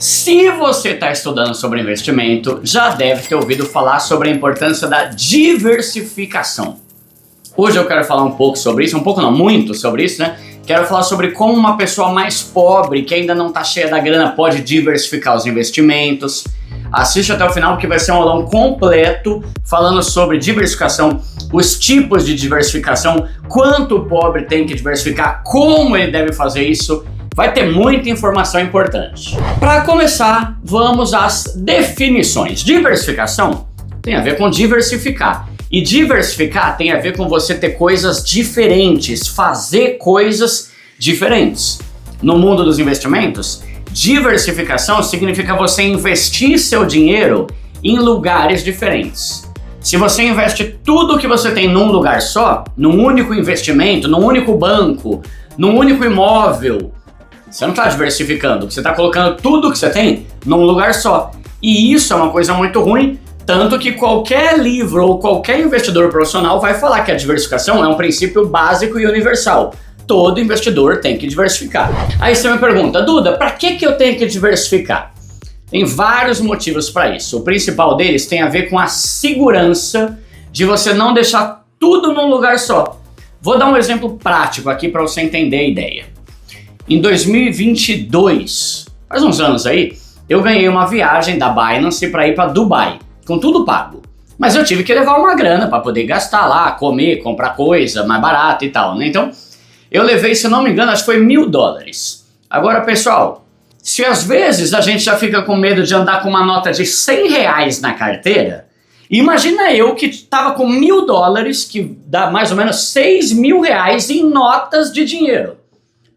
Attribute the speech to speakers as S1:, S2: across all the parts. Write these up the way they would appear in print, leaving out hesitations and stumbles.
S1: Se você está estudando sobre investimento, já deve ter ouvido falar sobre a importância da diversificação. Hoje eu quero falar um pouco sobre isso, um pouco não, muito sobre isso, né? Quero falar sobre como uma pessoa mais pobre, que ainda não está cheia da grana, pode diversificar os investimentos. Assiste até o final porque vai ser um aulão completo falando sobre diversificação, os tipos de diversificação, quanto o pobre tem que diversificar, como ele deve fazer isso. Vai ter muita informação importante. Para começar, vamos às definições. Diversificação tem a ver com diversificar. E diversificar tem a ver com você ter coisas diferentes, fazer coisas diferentes. No mundo dos investimentos, diversificação significa você investir seu dinheiro em lugares diferentes. Se você investe tudo que você tem num lugar só, num único investimento, num único banco, num único imóvel, você não está diversificando, você está colocando tudo que você tem num lugar só. E isso é uma coisa muito ruim, tanto que qualquer livro ou qualquer investidor profissional vai falar que a diversificação é um princípio básico e universal. Todo investidor tem que diversificar. Aí você me pergunta, Duda, para que eu tenho que diversificar? Tem vários motivos para isso. O principal deles tem a ver com a segurança de você não deixar tudo num lugar só. Vou dar um exemplo prático aqui para você entender a ideia. Em 2022, faz uns anos aí, eu ganhei uma viagem da Binance para ir para Dubai, com tudo pago. Mas eu tive que levar uma grana para poder gastar lá, comer, comprar coisa mais barata e tal, né? Então, eu levei, se não me engano, acho que foi $1.000. Agora, pessoal, se às vezes a gente já fica com medo de andar com uma nota de R$100 na carteira, imagina eu que estava com $1.000, que dá mais ou menos R$6.000 em notas de dinheiro.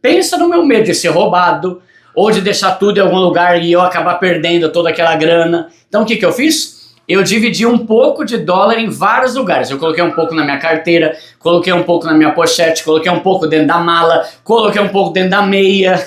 S1: Pensa no meu medo de ser roubado, ou de deixar tudo em algum lugar e eu acabar perdendo toda aquela grana. Então o que eu fiz? Eu dividi um pouco de dólar em vários lugares. Eu coloquei um pouco na minha carteira, coloquei um pouco na minha pochete, coloquei um pouco dentro da mala, coloquei um pouco dentro da meia.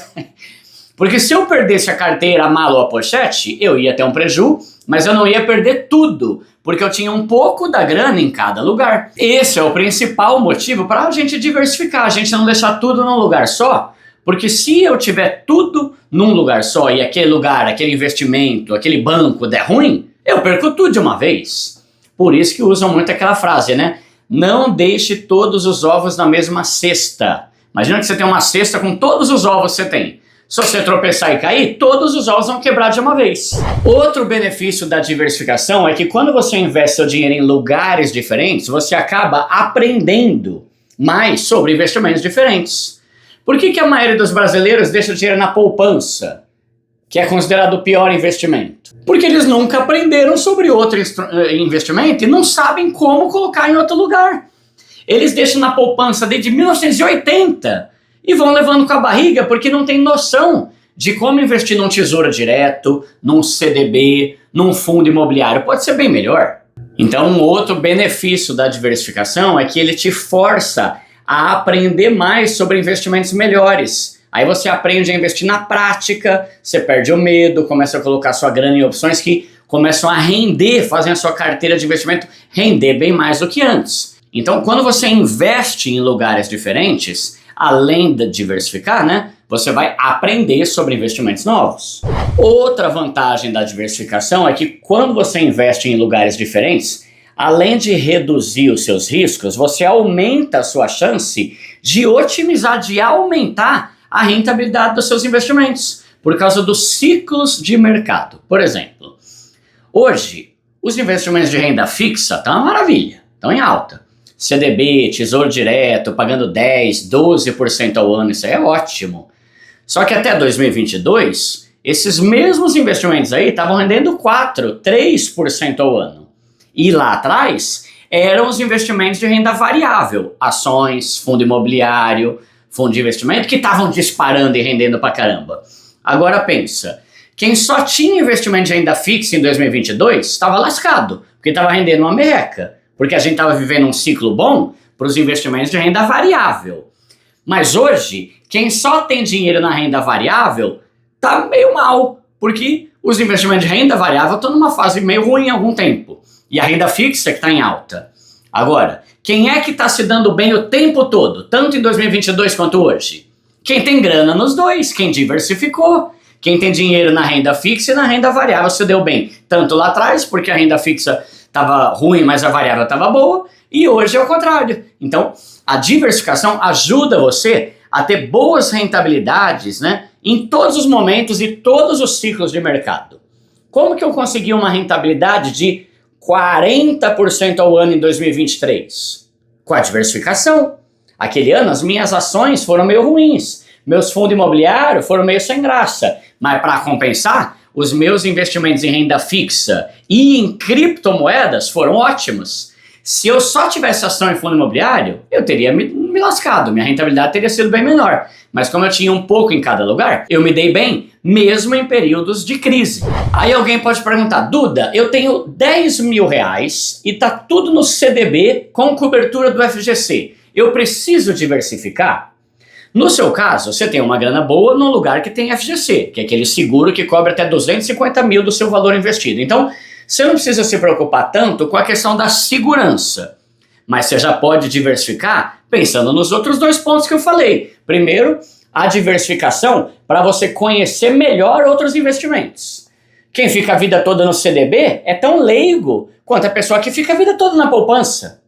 S1: Porque se eu perdesse a carteira, a mala ou a pochete, eu ia ter um prejuízo, mas eu não ia perder tudo, porque eu tinha um pouco da grana em cada lugar. Esse é o principal motivo para a gente diversificar, a gente não deixar tudo num lugar só, porque se eu tiver tudo num lugar só e aquele lugar, aquele investimento, aquele banco der ruim, eu perco tudo de uma vez. Por isso que usam muito aquela frase, né? Não deixe todos os ovos na mesma cesta. Imagina que você tem uma cesta com todos os ovos que você tem. Se você tropeçar e cair, todos os ovos vão quebrar de uma vez. Outro benefício da diversificação é que quando você investe seu dinheiro em lugares diferentes, você acaba aprendendo mais sobre investimentos diferentes. Por que a maioria dos brasileiros deixa o dinheiro na poupança, que é considerado o pior investimento? Porque eles nunca aprenderam sobre outro investimento e não sabem como colocar em outro lugar. Eles deixam na poupança desde 1980 e vão levando com a barriga porque não tem noção de como investir num tesouro direto, num CDB, num fundo imobiliário. Pode ser bem melhor. Então, um outro benefício da diversificação é que ele te força a aprender mais sobre investimentos melhores. Aí você aprende a investir na prática, você perde o medo, começa a colocar sua grana em opções que começam a render, fazem a sua carteira de investimento render bem mais do que antes. Então, quando você investe em lugares diferentes, além de diversificar, né, você vai aprender sobre investimentos novos. Outra vantagem da diversificação é que quando você investe em lugares diferentes, além de reduzir os seus riscos, você aumenta a sua chance de otimizar, de aumentar a rentabilidade dos seus investimentos, por causa dos ciclos de mercado. Por exemplo, hoje, os investimentos de renda fixa estão uma maravilha, estão em alta. CDB, Tesouro Direto, pagando 10%, 12% ao ano, isso aí é ótimo. Só que até 2022, esses mesmos investimentos aí estavam rendendo 4%, 3% ao ano. E lá atrás, eram os investimentos de renda variável, ações, fundo imobiliário, fundo de investimento, que estavam disparando e rendendo pra caramba. Agora pensa, quem só tinha investimento de renda fixa em 2022 estava lascado, porque estava rendendo uma merreca. Porque a gente estava vivendo um ciclo bom para os investimentos de renda variável. Mas hoje, quem só tem dinheiro na renda variável está meio mal, porque os investimentos de renda variável estão numa fase meio ruim há algum tempo. E a renda fixa que está em alta. Agora, quem é que está se dando bem o tempo todo, tanto em 2022 quanto hoje? Quem tem grana nos dois, quem diversificou. Quem tem dinheiro na renda fixa e na renda variável se deu bem. Tanto lá atrás, porque a renda fixa estava ruim, mas a variável estava boa, e hoje é o contrário. Então, a diversificação ajuda você a ter boas rentabilidades, né, em todos os momentos e todos os ciclos de mercado. Como que eu consegui uma rentabilidade de 40% ao ano em 2023? Com a diversificação. Aquele ano as minhas ações foram meio ruins, meus fundos imobiliários foram meio sem graça, mas para compensar, os meus investimentos em renda fixa e em criptomoedas foram ótimos. Se eu só tivesse ação em fundo imobiliário, eu teria me lascado, minha rentabilidade teria sido bem menor. Mas como eu tinha um pouco em cada lugar, eu me dei bem, mesmo em períodos de crise. Aí alguém pode perguntar, Duda, eu tenho 10 mil reais e tá tudo no CDB com cobertura do FGC. Eu preciso diversificar? No seu caso, você tem uma grana boa num lugar que tem FGC, que é aquele seguro que cobre até 250 mil do seu valor investido. Então, você não precisa se preocupar tanto com a questão da segurança, mas você já pode diversificar pensando nos outros dois pontos que eu falei. Primeiro, a diversificação para você conhecer melhor outros investimentos. Quem fica a vida toda no CDB é tão leigo quanto a pessoa que fica a vida toda na poupança.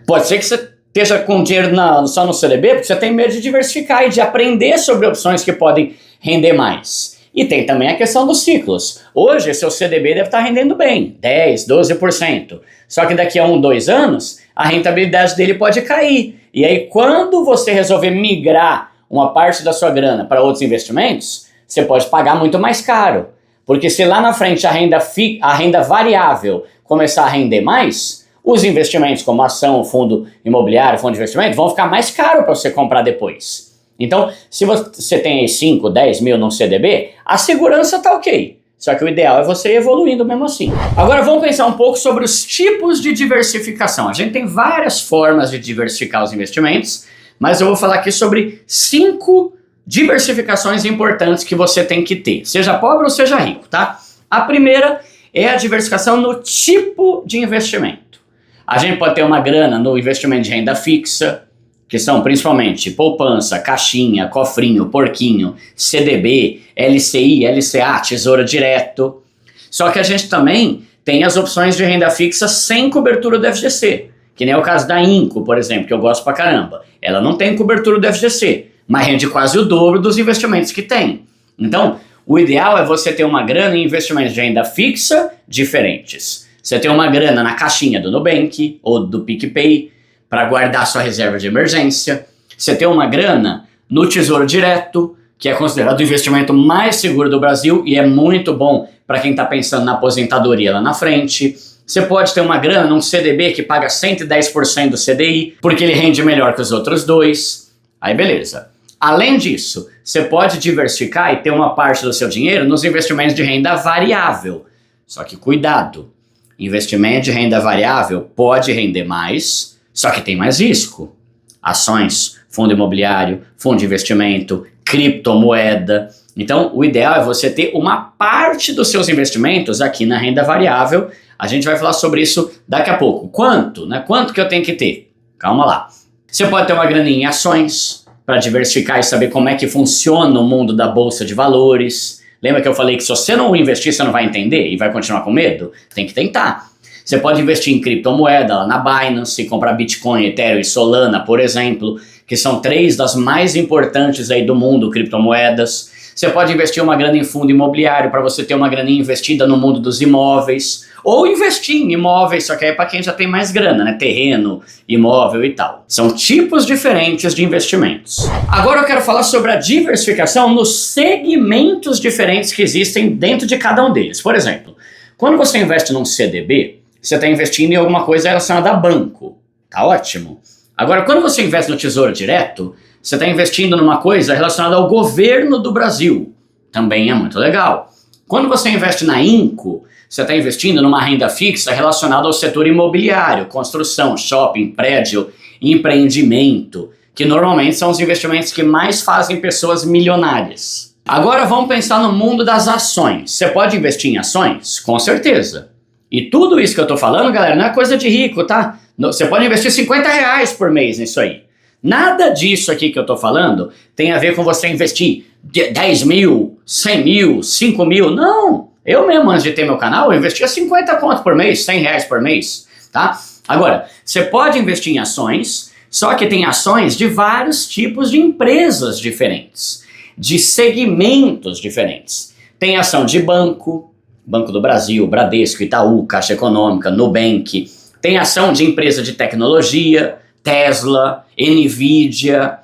S1: Pode ser que você esteja com dinheiro só no CDB porque você tem medo de diversificar e de aprender sobre opções que podem render mais. E tem também a questão dos ciclos. Hoje, seu CDB deve estar rendendo bem, 10%, 12%. Só que daqui a 1, 2 anos, a rentabilidade dele pode cair. E aí, quando você resolver migrar uma parte da sua grana para outros investimentos, você pode pagar muito mais caro. Porque se lá na frente a renda variável começar a render mais, os investimentos como ação, fundo imobiliário, fundo de investimento, vão ficar mais caro para você comprar depois. Então, se você tem aí 5, 10 mil no CDB, a segurança tá ok. Só que o ideal é você ir evoluindo mesmo assim. Agora vamos pensar um pouco sobre os tipos de diversificação. A gente tem várias formas de diversificar os investimentos, mas eu vou falar aqui sobre 5 diversificações importantes que você tem que ter. Seja pobre ou seja rico, tá? A primeira é a diversificação no tipo de investimento. A gente pode ter uma grana no investimento de renda fixa, que são principalmente poupança, caixinha, cofrinho, porquinho, CDB, LCI, LCA, tesouro direto. Só que a gente também tem as opções de renda fixa sem cobertura do FGC, que nem é o caso da Inco, por exemplo, que eu gosto pra caramba. Ela não tem cobertura do FGC, mas rende quase o dobro dos investimentos que tem. Então, o ideal é você ter uma grana em investimentos de renda fixa diferentes. Você tem uma grana na caixinha do Nubank ou do PicPay para guardar sua reserva de emergência. Você tem uma grana no Tesouro Direto, que é considerado o investimento mais seguro do Brasil e é muito bom para quem está pensando na aposentadoria lá na frente. Você pode ter uma grana num CDB que paga 110% do CDI, porque ele rende melhor que os outros dois. Aí beleza. Além disso, você pode diversificar e ter uma parte do seu dinheiro nos investimentos de renda variável. Só que cuidado, investimento de renda variável pode render mais, só que tem mais risco. Ações, fundo imobiliário, fundo de investimento, criptomoeda. Então, o ideal é você ter uma parte dos seus investimentos aqui na renda variável. A gente vai falar sobre isso daqui a pouco. Quanto, né? Quanto que eu tenho que ter? Calma lá. Você pode ter uma graninha em ações para diversificar e saber como é que funciona o mundo da bolsa de valores. Lembra que eu falei que se você não investir, você não vai entender e vai continuar com medo? Tem que tentar. Você pode investir em criptomoeda lá na Binance, comprar Bitcoin, Ethereum e Solana, por exemplo, que são 3 das mais importantes aí do mundo, criptomoedas. Você pode investir uma grana em fundo imobiliário para você ter uma graninha investida no mundo dos imóveis. Ou investir em imóveis, só que aí é para quem já tem mais grana, né? Terreno, imóvel e tal. São tipos diferentes de investimentos. Agora eu quero falar sobre a diversificação nos segmentos diferentes que existem dentro de cada um deles. Por exemplo, quando você investe num CDB, você está investindo em alguma coisa relacionada a banco. Tá ótimo. Agora, quando você investe no Tesouro Direto, você está investindo numa coisa relacionada ao governo do Brasil. Também é muito legal. Quando você investe na Inco, você está investindo numa renda fixa relacionada ao setor imobiliário, construção, shopping, prédio, empreendimento, que normalmente são os investimentos que mais fazem pessoas milionárias. Agora vamos pensar no mundo das ações. Você pode investir em ações? Com certeza. E tudo isso que eu estou falando, galera, não é coisa de rico, tá? Você pode investir R$50 por mês nisso aí. Nada disso aqui que eu estou falando tem a ver com você investir 10 mil, 100 mil, 5 mil. Não, eu mesmo antes de ter meu canal, eu investia 50 conto por mês, 100 reais por mês, tá? Agora, você pode investir em ações, só que tem ações de vários tipos de empresas diferentes, de segmentos diferentes. Tem ação de banco, Banco do Brasil, Bradesco, Itaú, Caixa Econômica, Nubank. Tem ação de empresa de tecnologia, Tesla, Nvidia.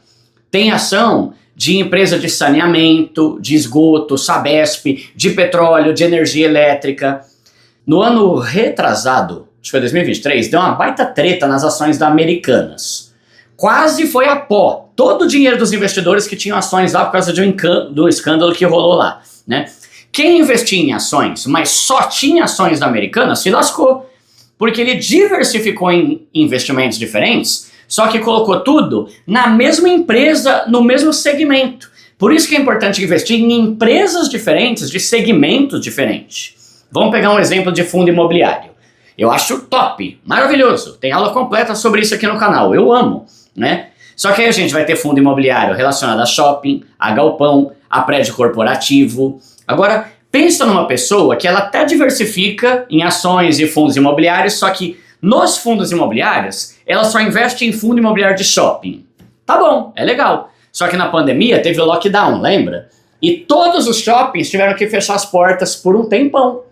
S1: Tem ação de empresa de saneamento, de esgoto, Sabesp, de petróleo, de energia elétrica. No ano retrasado, acho que foi 2023, deu uma baita treta nas ações da Americanas. Quase foi a pó. Todo o dinheiro dos investidores que tinham ações lá por causa do escândalo que rolou lá, né? Quem investia em ações, mas só tinha ações da Americanas, se lascou. Porque ele diversificou em investimentos diferentes, só que colocou tudo na mesma empresa, no mesmo segmento. Por isso que é importante investir em empresas diferentes, de segmentos diferentes. Vamos pegar um exemplo de fundo imobiliário. Eu acho top, maravilhoso. Tem aula completa sobre isso aqui no canal, eu amo, né? Só que aí a gente vai ter fundo imobiliário relacionado a shopping, a galpão, a prédio corporativo. Agora, pensa numa pessoa que ela até diversifica em ações e fundos imobiliários, só que nos fundos imobiliários, ela só investe em fundo imobiliário de shopping. Tá bom, é legal. Só que na pandemia teve o lockdown, lembra? E todos os shoppings tiveram que fechar as portas por um tempão.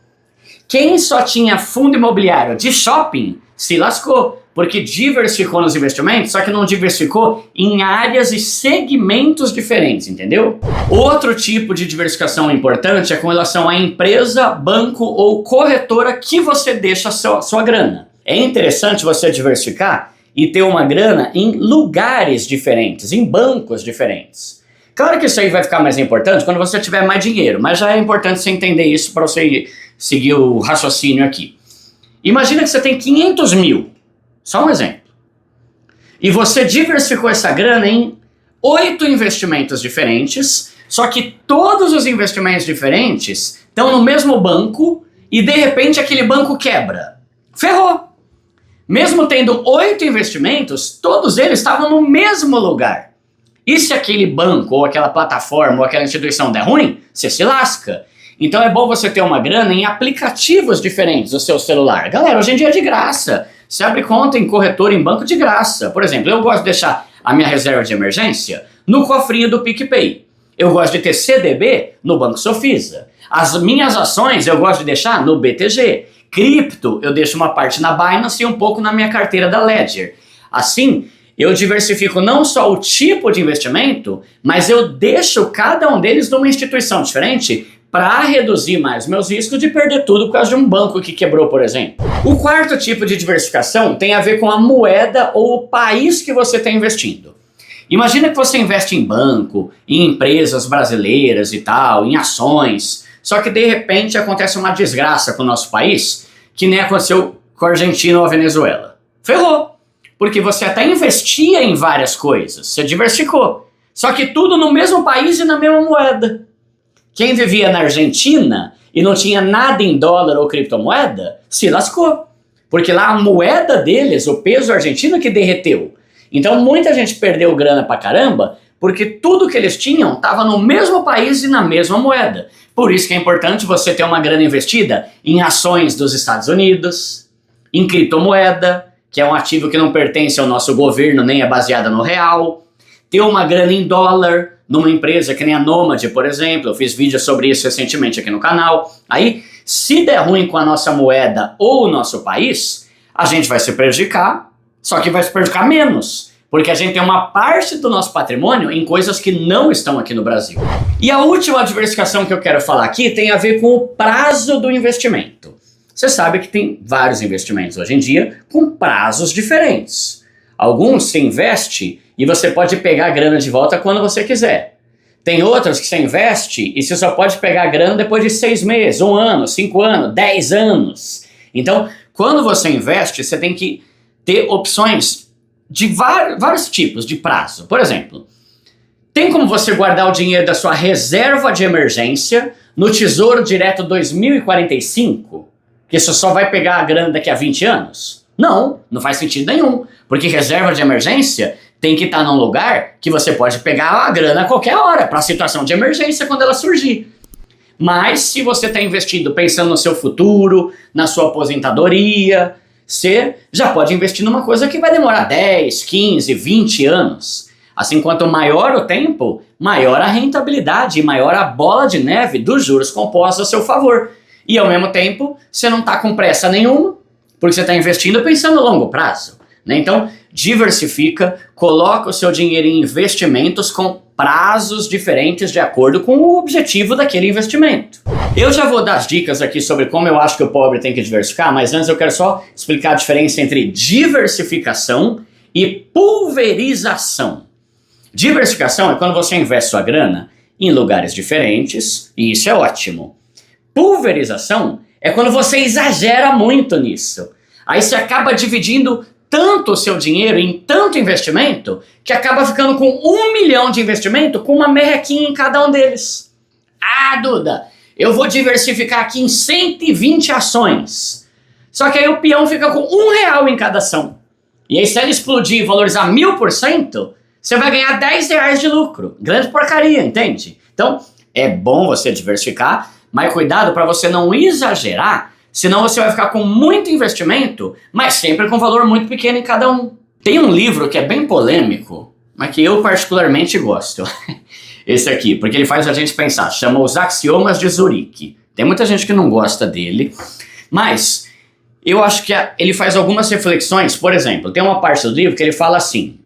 S1: Quem só tinha fundo imobiliário de shopping se lascou, porque diversificou nos investimentos, só que não diversificou em áreas e segmentos diferentes, entendeu? Outro tipo de diversificação importante é com relação à empresa, banco ou corretora que você deixa a sua grana. É interessante você diversificar e ter uma grana em lugares diferentes, em bancos diferentes. Claro que isso aí vai ficar mais importante quando você tiver mais dinheiro, mas já é importante você entender isso para você seguir o raciocínio aqui. Imagina que você tem 500 mil, só um exemplo, e você diversificou essa grana em 8 investimentos diferentes, só que todos os investimentos diferentes estão no mesmo banco e de repente aquele banco quebra. Ferrou! Mesmo tendo 8 investimentos, todos eles estavam no mesmo lugar. E se aquele banco, ou aquela plataforma, ou aquela instituição der ruim, você se lasca. Então é bom você ter uma grana em aplicativos diferentes do seu celular. Galera, hoje em dia é de graça. Você abre conta em corretora, em banco de graça. Por exemplo, eu gosto de deixar a minha reserva de emergência no cofrinho do PicPay. Eu gosto de ter CDB no Banco Sofisa. As minhas ações eu gosto de deixar no BTG. Cripto eu deixo uma parte na Binance e um pouco na minha carteira da Ledger. Assim, eu diversifico não só o tipo de investimento, mas eu deixo cada um deles numa instituição diferente para reduzir mais meus riscos de perder tudo por causa de um banco que quebrou, por exemplo. O quarto tipo de diversificação tem a ver com a moeda ou o país que você está investindo. Imagina que você investe em banco, em empresas brasileiras e tal, em ações, só que de repente acontece uma desgraça com o nosso país, que nem aconteceu com a Argentina ou a Venezuela. Ferrou! Porque você até investia em várias coisas, você diversificou, só que tudo no mesmo país e na mesma moeda. Quem vivia na Argentina e não tinha nada em dólar ou criptomoeda, se lascou. Porque lá a moeda deles, o peso argentino, que derreteu. Então muita gente perdeu grana pra caramba, porque tudo que eles tinham estava no mesmo país e na mesma moeda. Por isso que é importante você ter uma grana investida em ações dos Estados Unidos, em criptomoeda, que é um ativo que não pertence ao nosso governo, nem é baseada no real. Ter uma grana em dólar, numa empresa que nem a Nomad, por exemplo. Eu fiz vídeo sobre isso recentemente aqui no canal. Aí, se der ruim com a nossa moeda ou o nosso país, a gente vai se prejudicar, só que vai se prejudicar menos, porque a gente tem uma parte do nosso patrimônio em coisas que não estão aqui no Brasil. E a última diversificação que eu quero falar aqui tem a ver com o prazo do investimento. Você sabe que tem vários investimentos hoje em dia com prazos diferentes. Alguns se investe e você pode pegar a grana de volta quando você quiser. Tem outros que você investe e você só pode pegar a grana depois de 6 meses, 1 ano, 5 anos, 10 anos. Então, quando você investe, você tem que ter opções de vários tipos de prazo. Por exemplo, tem como você guardar o dinheiro da sua reserva de emergência no Tesouro Direto 2045? Que você só vai pegar a grana daqui a 20 anos? Não, não faz sentido nenhum. Porque reserva de emergência tem que estar num lugar que você pode pegar a grana a qualquer hora, para a situação de emergência quando ela surgir. Mas se você está investindo pensando no seu futuro, na sua aposentadoria, você já pode investir numa coisa que vai demorar 10, 15, 20 anos. Assim, quanto maior o tempo, maior a rentabilidade e maior a bola de neve dos juros compostos a seu favor. E ao mesmo tempo, você não está com pressa nenhuma, porque você está investindo pensando a longo prazo, né? Então, diversifica, coloca o seu dinheiro em investimentos com prazos diferentes de acordo com o objetivo daquele investimento. Eu já vou dar as dicas aqui sobre como eu acho que o pobre tem que diversificar, mas antes eu quero só explicar a diferença entre diversificação e pulverização. Diversificação é quando você investe sua grana em lugares diferentes, e isso é ótimo. Pulverização é quando você exagera muito nisso. Aí você acaba dividindo tanto o seu dinheiro em tanto investimento que acaba ficando com 1 milhão de investimento com uma merrequinha em cada um deles. Ah, Duda, eu vou diversificar aqui em 120 ações. Só que aí o peão fica com R$1 em cada ação. E aí se ela explodir e valorizar 1000%, você vai ganhar R$10 de lucro. Grande porcaria, entende? Então, é bom você diversificar, mas cuidado para você não exagerar, senão você vai ficar com muito investimento, mas sempre com valor muito pequeno em cada um. Tem um livro que é bem polêmico, mas que eu particularmente gosto. Esse aqui, porque ele faz a gente pensar, chama Os Axiomas de Zurique. Tem muita gente que não gosta dele, mas eu acho que ele faz algumas reflexões. Por exemplo, tem uma parte do livro que ele fala assim: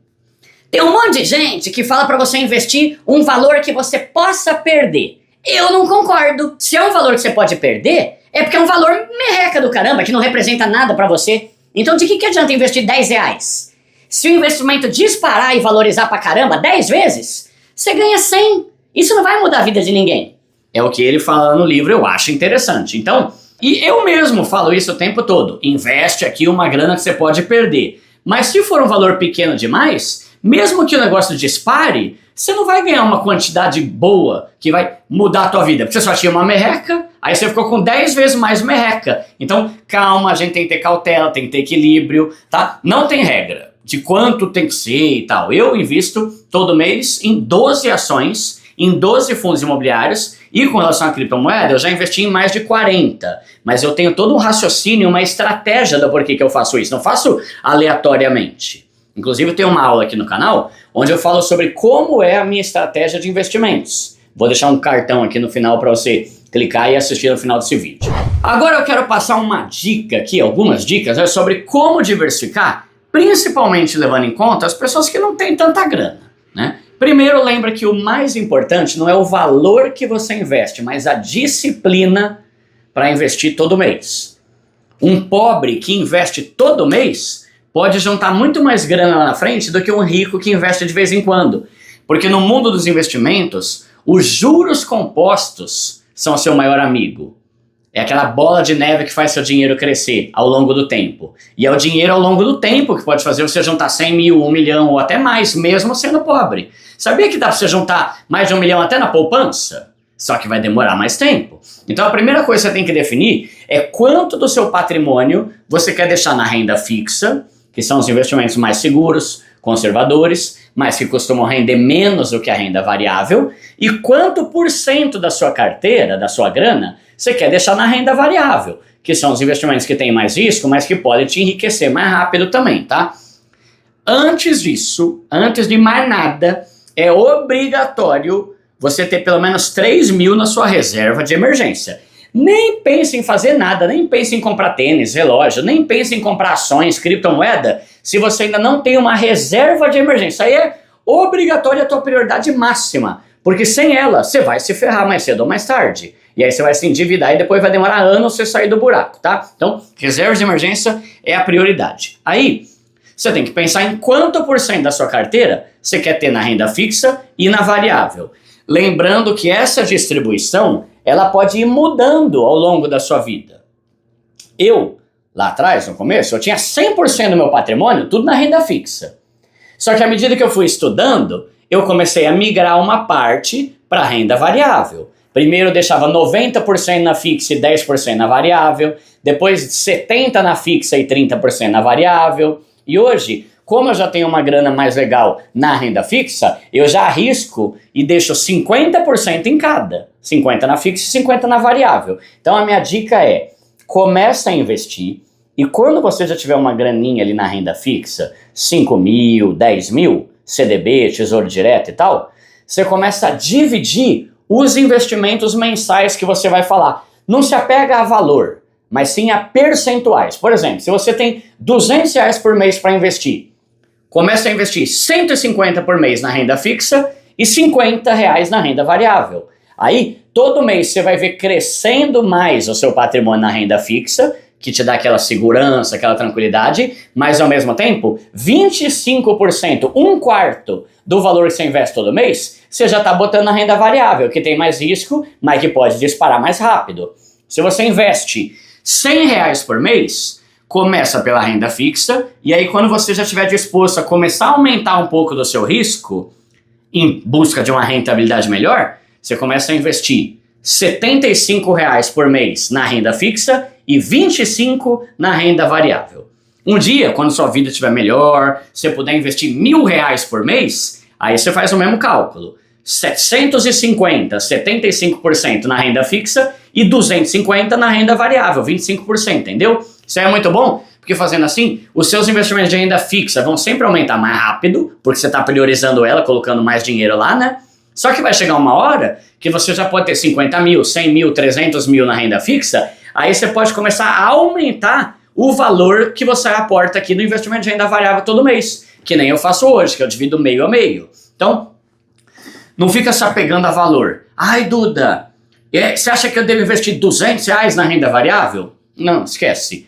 S1: tem um monte de gente que fala para você investir um valor que você possa perder. Eu não concordo. Se é um valor que você pode perder, é porque é um valor merreca do caramba, que não representa nada para você. Então de que adianta investir R$10? Se o investimento disparar e valorizar pra caramba 10 vezes, você ganha 100. Isso não vai mudar a vida de ninguém. É o que ele fala no livro, eu acho interessante. Então, e eu mesmo falo isso o tempo todo. Investe aqui uma grana que você pode perder. Mas se for um valor pequeno demais, mesmo que o negócio dispare, você não vai ganhar uma quantidade boa que vai mudar a tua vida. Porque você só tinha uma merreca, aí você ficou com 10 vezes mais merreca. Então, calma, a gente tem que ter cautela, tem que ter equilíbrio, tá? Não tem regra de quanto tem que ser e tal. Eu invisto todo mês em 12 ações, em 12 fundos imobiliários, e com relação à criptomoeda, eu já investi em mais de 40. Mas eu tenho todo um raciocínio, uma estratégia do porquê que eu faço isso. Não faço aleatoriamente. Inclusive, tem uma aula aqui no canal onde eu falo sobre como é a minha estratégia de investimentos. Vou deixar um cartão aqui no final para você clicar e assistir no final desse vídeo. Agora eu quero passar uma dica aqui, algumas dicas, sobre como diversificar, principalmente levando em conta as pessoas que não têm tanta grana, né? Primeiro, lembra que o mais importante não é o valor que você investe, mas a disciplina para investir todo mês. Um pobre que investe todo mês pode juntar muito mais grana lá na frente do que um rico que investe de vez em quando. Porque no mundo dos investimentos, os juros compostos são seu maior amigo. É aquela bola de neve que faz seu dinheiro crescer ao longo do tempo. E é o dinheiro ao longo do tempo que pode fazer você juntar 100 mil, 1 milhão ou até mais, mesmo sendo pobre. Sabia que dá para você juntar mais de 1 milhão até na poupança? Só que vai demorar mais tempo. Então a primeira coisa que você tem que definir é quanto do seu patrimônio você quer deixar na renda fixa, que são os investimentos mais seguros, conservadores, mas que costumam render menos do que a renda variável, e quanto por cento da sua carteira, da sua grana, você quer deixar na renda variável, que são os investimentos que têm mais risco, mas que podem te enriquecer mais rápido também, tá? Antes disso, antes de mais nada, é obrigatório você ter pelo menos 3 mil na sua reserva de emergência. Nem pense em fazer nada, nem pense em comprar tênis, relógio, nem pense em comprar ações, criptomoeda, se você ainda não tem uma reserva de emergência. Aí é obrigatória a tua prioridade máxima, porque sem ela você vai se ferrar mais cedo ou mais tarde. E aí você vai se endividar e depois vai demorar anos você sair do buraco, tá? Então, reserva de emergência é a prioridade. Aí, você tem que pensar em quanto por cento da sua carteira você quer ter na renda fixa e na variável. Lembrando que essa distribuição, ela pode ir mudando ao longo da sua vida. Eu, lá atrás, no começo, eu tinha 100% do meu patrimônio, tudo na renda fixa. Só que à medida que eu fui estudando, eu comecei a migrar uma parte para a renda variável. Primeiro eu deixava 90% na fixa e 10% na variável, depois 70% na fixa e 30% na variável. E hoje, como eu já tenho uma grana mais legal na renda fixa, eu já arrisco e deixo 50% em cada. 50% na fixa e 50% na variável. Então a minha dica é, começa a investir e quando você já tiver uma graninha ali na renda fixa, 5 mil, 10 mil, CDB, Tesouro Direto e tal, você começa a dividir os investimentos mensais que você vai falar. Não se apega a valor, mas sim a percentuais. Por exemplo, se você tem R$200 por mês para investir, começa a investir 150 por mês na renda fixa e R$50 na renda variável. Aí, todo mês você vai ver crescendo mais o seu patrimônio na renda fixa, que te dá aquela segurança, aquela tranquilidade, mas ao mesmo tempo, 25%, um quarto do valor que você investe todo mês, você já está botando na renda variável, que tem mais risco, mas que pode disparar mais rápido. Se você investe R$100 por mês, começa pela renda fixa, e aí quando você já estiver disposto a começar a aumentar um pouco do seu risco, em busca de uma rentabilidade melhor, você começa a investir R$75 por mês na renda fixa e 25 na renda variável. Um dia, quando sua vida estiver melhor, você puder investir R$1.000 por mês, aí você faz o mesmo cálculo. 750, 75% na renda fixa e 250 na renda variável, 25%, entendeu? Isso aí é muito bom, porque fazendo assim, os seus investimentos de renda fixa vão sempre aumentar mais rápido, porque você está priorizando ela, colocando mais dinheiro lá, né? Só que vai chegar uma hora que você já pode ter 50 mil, 100 mil, 300 mil na renda fixa, aí você pode começar a aumentar o valor que você aporta aqui no investimento de renda variável todo mês, que nem eu faço hoje, que eu divido meio a meio. Então, não fica se apegando a valor. Ai, Duda, você acha que eu devo investir R$200 na renda variável? Não, esquece.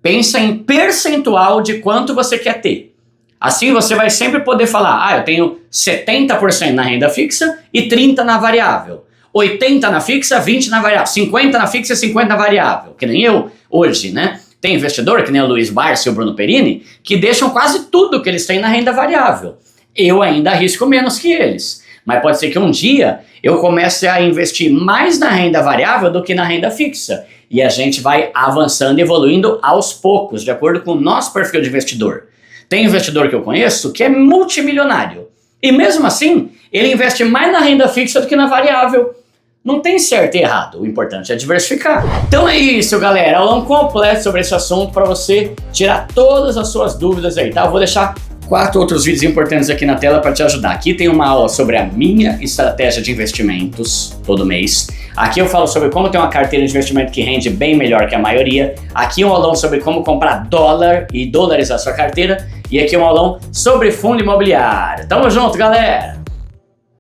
S1: Pensa em percentual de quanto você quer ter. Assim você vai sempre poder falar, eu tenho 70% na renda fixa e 30% na variável. 80% na fixa, 20% na variável. 50% na fixa e 50% na variável. Que nem eu hoje, né? Tem investidor, que nem o Luiz Barsi e o Bruno Perini, que deixam quase tudo que eles têm na renda variável. Eu ainda arrisco menos que eles. Mas pode ser que um dia eu comece a investir mais na renda variável do que na renda fixa. E a gente vai avançando e evoluindo aos poucos, de acordo com o nosso perfil de investidor. Tem investidor que eu conheço que é multimilionário. E mesmo assim, ele investe mais na renda fixa do que na variável. Não tem certo e errado, o importante é diversificar. Então é isso, galera. Aulão completo sobre esse assunto para você tirar todas as suas dúvidas aí, tá? Eu vou deixar 4 outros vídeos importantes aqui na tela para te ajudar. Aqui tem uma aula sobre a minha estratégia de investimentos todo mês. Aqui eu falo sobre como ter uma carteira de investimento que rende bem melhor que a maioria. Aqui um aulão sobre como comprar dólar e dolarizar sua carteira. E aqui um aulão sobre fundo imobiliário. Tamo junto, galera!